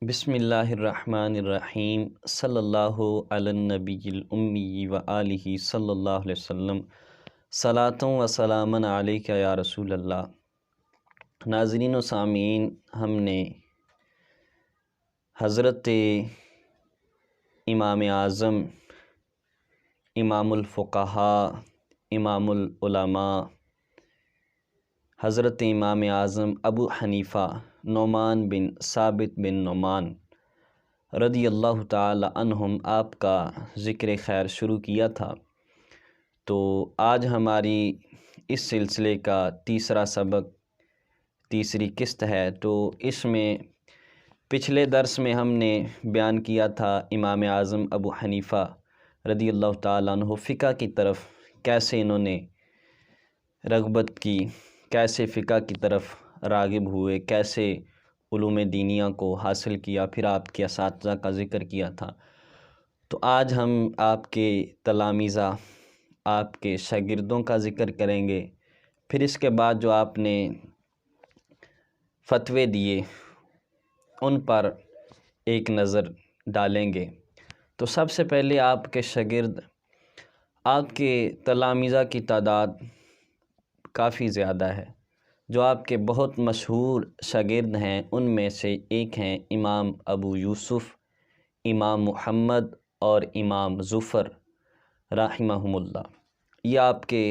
بسم اللہ الرحمن الرحیم صلی اللہ علی النبی الامی و آلہ صلی اللہ علیہ وسلم صلاۃ و سلام علیک یا رسول اللہ۔ ناظرین و سامعین، ہم نے حضرت امام اعظم، امام الفقہاء، امام العلماء، حضرت امام اعظم ابو حنیفہ نعمان بن ثابت بن نعمان رضی اللہ تعالی عنہم آپ کا ذکر خیر شروع کیا تھا۔ تو آج ہماری اس سلسلے کا تیسرا سبق، تیسری قسط ہے۔ تو اس میں پچھلے درس میں ہم نے بیان کیا تھا امام اعظم ابو حنیفہ رضی اللہ تعالیٰ عنہ فقہ کی طرف کیسے انہوں نے رغبت کی، کیسے فقہ کی طرف راغب ہوئے، کیسے علوم دینیہ کو حاصل کیا، پھر آپ کے اساتذہ کا ذکر کیا تھا۔ تو آج ہم آپ کے تلامذہ، آپ کے شاگردوں کا ذکر کریں گے، پھر اس کے بعد جو آپ نے فتوے دیے ان پر ایک نظر ڈالیں گے۔ تو سب سے پہلے آپ کے شاگرد، آپ کے تلامذہ کی تعداد کافی زیادہ ہے۔ جو آپ کے بہت مشہور شاگرد ہیں ان میں سے ایک ہیں امام ابو یوسف، امام محمد اور امام ظفر رحمہم اللہ۔ یہ آپ کے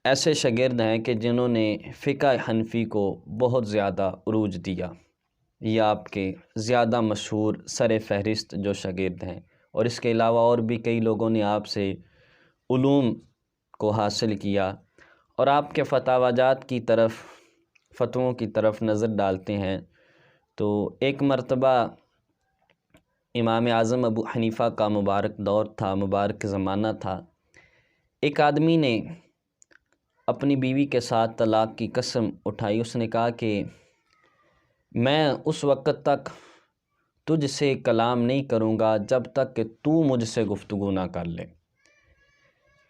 ایسے شاگرد ہیں کہ جنہوں نے فقہ حنفی کو بہت زیادہ عروج دیا۔ یہ آپ کے زیادہ مشہور سر فہرست جو شاگرد ہیں، اور اس کے علاوہ اور بھی کئی لوگوں نے آپ سے علوم کو حاصل کیا، اور آپ کے فتاوی جات کی طرف، فتووں کی طرف نظر ڈالتے ہیں۔ تو ایک مرتبہ امام اعظم ابو حنیفہ کا مبارک دور تھا، مبارک زمانہ تھا۔ ایک آدمی نے اپنی بیوی کے ساتھ طلاق کی قسم اٹھائی۔ اس نے کہا کہ میں اس وقت تک تجھ سے کلام نہیں کروں گا جب تک کہ تو مجھ سے گفتگو نہ کر لے۔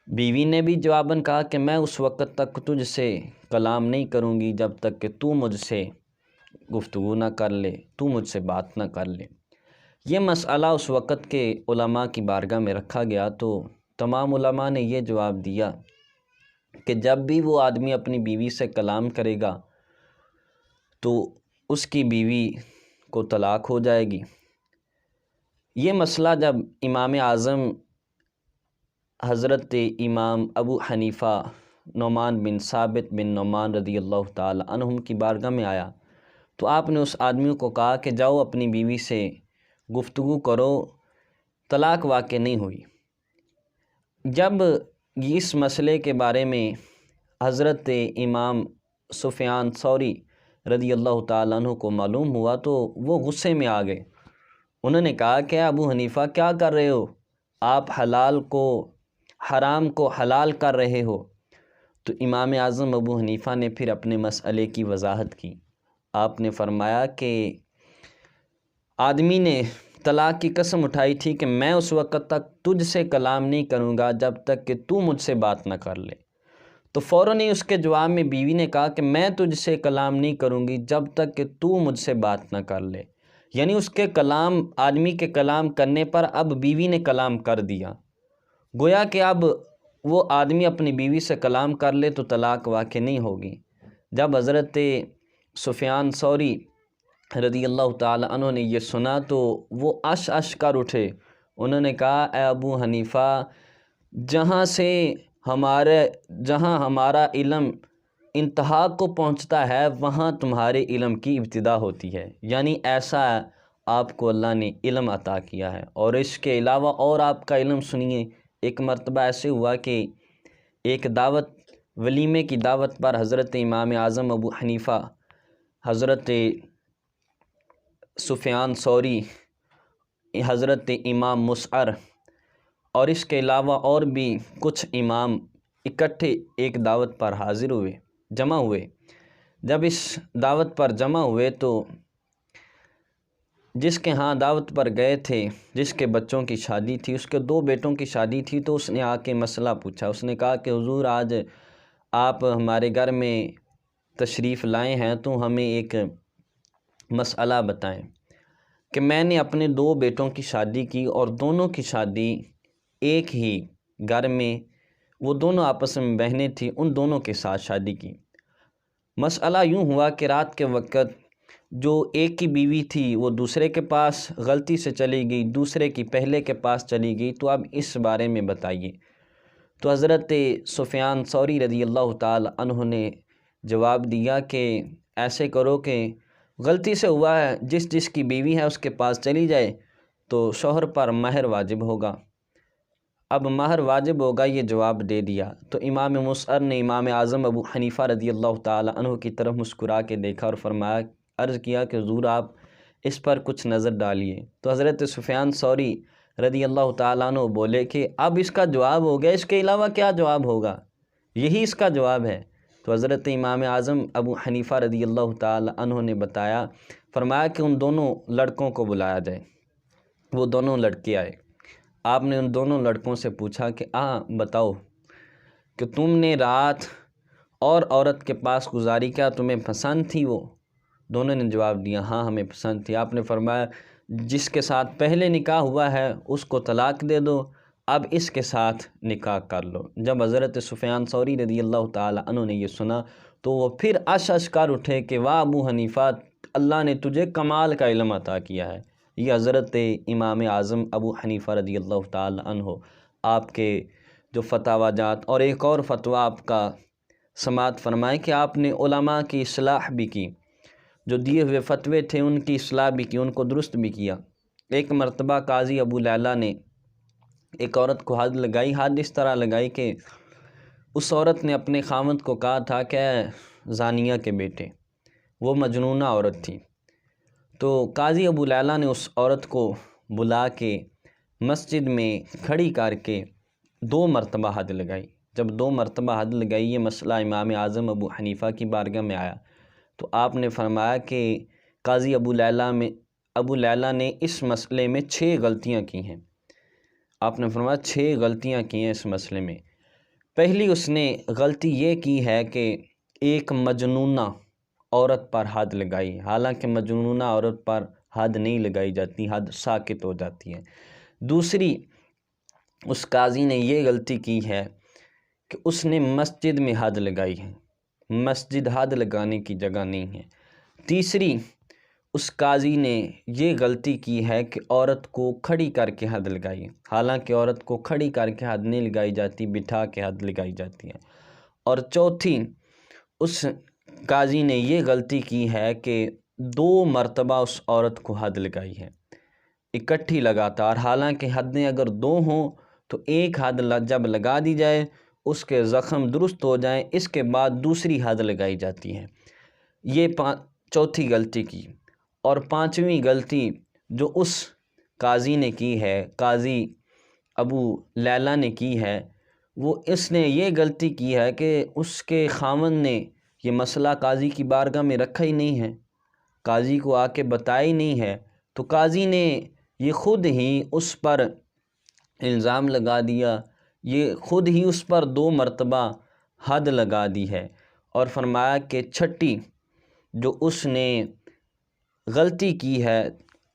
بیوی نے بھی جواباً کہا کہ میں اس وقت تک تجھ سے کلام نہیں کروں گی جب تک کہ تو مجھ سے گفتگو نہ کر لے، تو مجھ سے بات نہ کر لے۔ یہ مسئلہ اس وقت کے علماء کی بارگاہ میں رکھا گیا، تو تمام علماء نے یہ جواب دیا کہ جب بھی وہ آدمی اپنی بیوی سے کلام کرے گا تو اس کی بیوی کو طلاق ہو جائے گی۔ یہ مسئلہ جب امام اعظم حضرت امام ابو حنیفہ نعمان بن ثابت بن نعمان رضی اللہ تعالی عنہم کی بارگاہ میں آیا تو آپ نے اس آدمی کو کہا کہ جاؤ اپنی بیوی سے گفتگو کرو، طلاق واقع نہیں ہوئی۔ جب اس مسئلے کے بارے میں حضرت امام سفیان ثوری رضی اللہ تعالیٰ عنہ کو معلوم ہوا تو وہ غصے میں آ گئے۔ انہوں نے کہا کہ ابو حنیفہ کیا کر رہے ہو؟ آپ حلال کو، حرام کو حلال کر رہے ہو۔ تو امام اعظم ابو حنیفہ نے پھر اپنے مسئلے کی وضاحت کی۔ آپ نے فرمایا کہ آدمی نے طلاق کی قسم اٹھائی تھی کہ میں اس وقت تک تجھ سے کلام نہیں کروں گا جب تک کہ تو مجھ سے بات نہ کر لے۔ تو فوراً ہی اس کے جواب میں بیوی نے کہا کہ میں تجھ سے کلام نہیں کروں گی جب تک کہ تو مجھ سے بات نہ کر لے۔ یعنی اس کے کلام، آدمی کے کلام کرنے پر اب بیوی نے کلام کر دیا، گویا کہ اب وہ آدمی اپنی بیوی سے کلام کر لے تو طلاق واقع نہیں ہوگی۔ جب حضرت سفیان ثوری رضی اللہ تعالی عنہ نے یہ سنا تو وہ عش کر اٹھے۔ انہوں نے کہا اے ابو حنیفہ، جہاں ہمارا علم انتہا کو پہنچتا ہے وہاں تمہارے علم کی ابتدا ہوتی ہے۔ یعنی ایسا آپ کو اللہ نے علم عطا کیا ہے، اور اس کے علاوہ اور آپ کا علم سنیے۔ ایک مرتبہ ایسے ہوا کہ ایک دعوت، ولیمے کی دعوت پر حضرت امام اعظم ابو حنیفہ، حضرت سفیان ثوری، حضرت امام مسعر اور اس کے علاوہ اور بھی کچھ امام اکٹھے ایک دعوت پر حاضر ہوئے، جمع ہوئے۔ جب اس دعوت پر جمع ہوئے تو جس کے ہاں دعوت پر گئے تھے، جس کے بچوں کی شادی تھی، اس کے 2 بیٹوں کی شادی تھی، تو اس نے آ کے مسئلہ پوچھا۔ اس نے کہا کہ حضور، آج آپ ہمارے گھر میں تشریف لائے ہیں تو ہمیں ایک مسئلہ بتائیں۔ کہ میں نے اپنے 2 بیٹوں کی شادی کی اور دونوں کی شادی ایک ہی گھر میں، وہ دونوں آپس میں بہنیں تھیں، ان دونوں کے ساتھ شادی کی۔ مسئلہ یوں ہوا کہ رات کے وقت جو ایک کی بیوی تھی وہ دوسرے کے پاس غلطی سے چلی گئی، دوسرے کی پہلے کے پاس چلی گئی، تو اب اس بارے میں بتائیے۔ تو حضرت سفیان ثوری رضی اللہ تعالی عنہ نے جواب دیا کہ ایسے کرو کہ غلطی سے ہوا ہے، جس کی بیوی ہے اس کے پاس چلی جائے تو شوہر پر مہر واجب ہوگا۔ اب مہر واجب ہوگا، یہ جواب دے دیا تو امام مصعر نے امام اعظم ابو حنیفہ رضی اللہ تعالی عنہ کی طرف مسکرا کے دیکھا اور فرمایا، عرض کیا کہ حضور آپ اس پر کچھ نظر ڈالیے۔ تو حضرت سفیان ثوری رضی اللہ تعالیٰ عنہ بولے کہ اب اس کا جواب ہو گیا، اس کے علاوہ کیا جواب ہوگا، یہی اس کا جواب ہے۔ تو حضرت امام اعظم ابو حنیفہ رضی اللہ تعالیٰ عنہ نے بتایا، فرمایا کہ ان دونوں لڑکوں کو بلایا جائے۔ وہ دونوں لڑکے آئے، آپ نے ان دونوں لڑکوں سے پوچھا کہ بتاؤ کہ تم نے رات اور عورت کے پاس گزاری، کیا تمہیں پسند تھی وہ؟ دونوں نے جواب دیا ہاں ہمیں پسند تھی۔ آپ نے فرمایا جس کے ساتھ پہلے نکاح ہوا ہے اس کو طلاق دے دو، اب اس کے ساتھ نکاح کر لو۔ جب حضرت سفیان ثوری رضی اللہ تعالی عنہ نے یہ سنا تو وہ پھر عش کر اٹھے کہ واہ ابو حنیفہ، اللہ نے تجھے کمال کا علم عطا کیا ہے۔ یہ حضرت امام اعظم ابو حنیفہ رضی اللہ تعالی عنہ آپ کے جو فتاوی جات، اور ایک اور فتویٰ آپ کا سماعت فرمائے کہ آپ نے علماء کی اصلاح بھی کی، جو دیے ہوئے فتوے تھے ان کی اصلاح بھی کی، ان کو درست بھی کیا۔ ایک مرتبہ قاضی ابو لیلہ نے ایک عورت کو حد لگائی، حد اس طرح لگائی کہ اس عورت نے اپنے خاوند کو کہا تھا کہ زانیہ کے بیٹے، وہ مجنونہ عورت تھی۔ تو قاضی ابو لیلہ نے اس عورت کو بلا کے مسجد میں کھڑی کر کے 2 مرتبہ حد لگائی۔ جب 2 مرتبہ حد لگائی، یہ مسئلہ امام اعظم ابو حنیفہ کی بارگاہ میں آیا تو آپ نے فرمایا کہ قاضی ابو لیلہ نے اس مسئلے میں 6 غلطیاں کی ہیں۔ آپ نے فرمایا 6 غلطیاں کی ہیں اس مسئلے میں۔ پہلی اس نے غلطی یہ کی ہے کہ ایک مجنونہ عورت پر حد لگائی، حالانکہ مجنونہ عورت پر حد نہیں لگائی جاتی، حد ساکت ہو جاتی ہے۔ دوسری اس قاضی نے یہ غلطی کی ہے کہ اس نے مسجد میں حد لگائی ہے، مسجد حد لگانے کی جگہ نہیں ہے۔ تیسری اس قاضی نے یہ غلطی کی ہے کہ عورت کو کھڑی کر کے حد لگائی ہے، حالانکہ عورت کو کھڑی کر کے حد نہیں لگائی جاتی، بٹھا کے حد لگائی جاتی ہے۔ اور چوتھی اس قاضی نے یہ غلطی کی ہے کہ 2 مرتبہ اس عورت کو حد لگائی ہے، اکٹھی لگاتار، حالانکہ حدیں اگر 2 ہوں تو ایک حد جب لگا دی جائے اس کے زخم درست ہو جائیں، اس کے بعد دوسری حد لگائی جاتی ہے۔ یہ چوتھی غلطی کی۔ اور 5ویں غلطی جو اس قاضی نے کی ہے، قاضی ابو لیلہ نے کی ہے، وہ اس نے یہ غلطی کی ہے کہ اس کے خاوند نے یہ مسئلہ قاضی کی بارگاہ میں رکھا ہی نہیں ہے، قاضی کو آ کے بتایا ہی نہیں ہے، تو قاضی نے یہ خود ہی اس پر الزام لگا دیا، یہ خود ہی اس پر 2 مرتبہ حد لگا دی ہے۔ اور فرمایا کہ جو اس نے غلطی کی ہے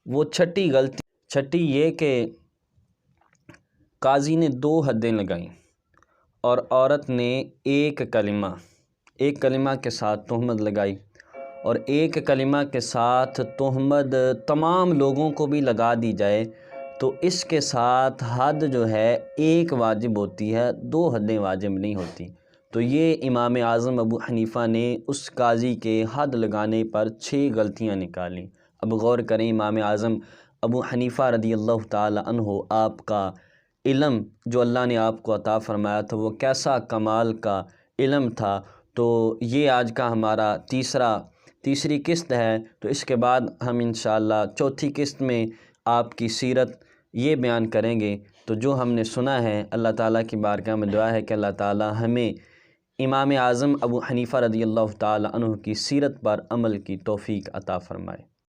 وہ چھٹی یہ کہ قاضی نے 2 حدیں لگائیں اور عورت نے ایک کلمہ کے ساتھ تہمت لگائی، اور ایک کلمہ کے ساتھ تہمت تمام لوگوں کو بھی لگا دی جائے تو اس کے ساتھ حد جو ہے 1 واجب ہوتی ہے، 2 حدیں واجب نہیں ہوتی۔ تو یہ امام اعظم ابو حنیفہ نے اس قاضی کے حد لگانے پر 6 غلطیاں نکالیں۔ اب غور کریں، امام اعظم ابو حنیفہ رضی اللہ تعالی عنہ آپ کا علم جو اللہ نے آپ کو عطا فرمایا تھا وہ کیسا کمال کا علم تھا۔ تو یہ آج کا ہمارا تیسری قسط ہے، تو اس کے بعد ہم انشاءاللہ چوتھی قسط میں آپ کی سیرت یہ بیان کریں گے۔ تو جو ہم نے سنا ہے، اللہ تعالیٰ کی بارگاہ میں دعا ہے کہ اللہ تعالیٰ ہمیں امام اعظم ابو حنیفہ رضی اللہ تعالی عنہ کی سیرت پر عمل کی توفیق عطا فرمائے۔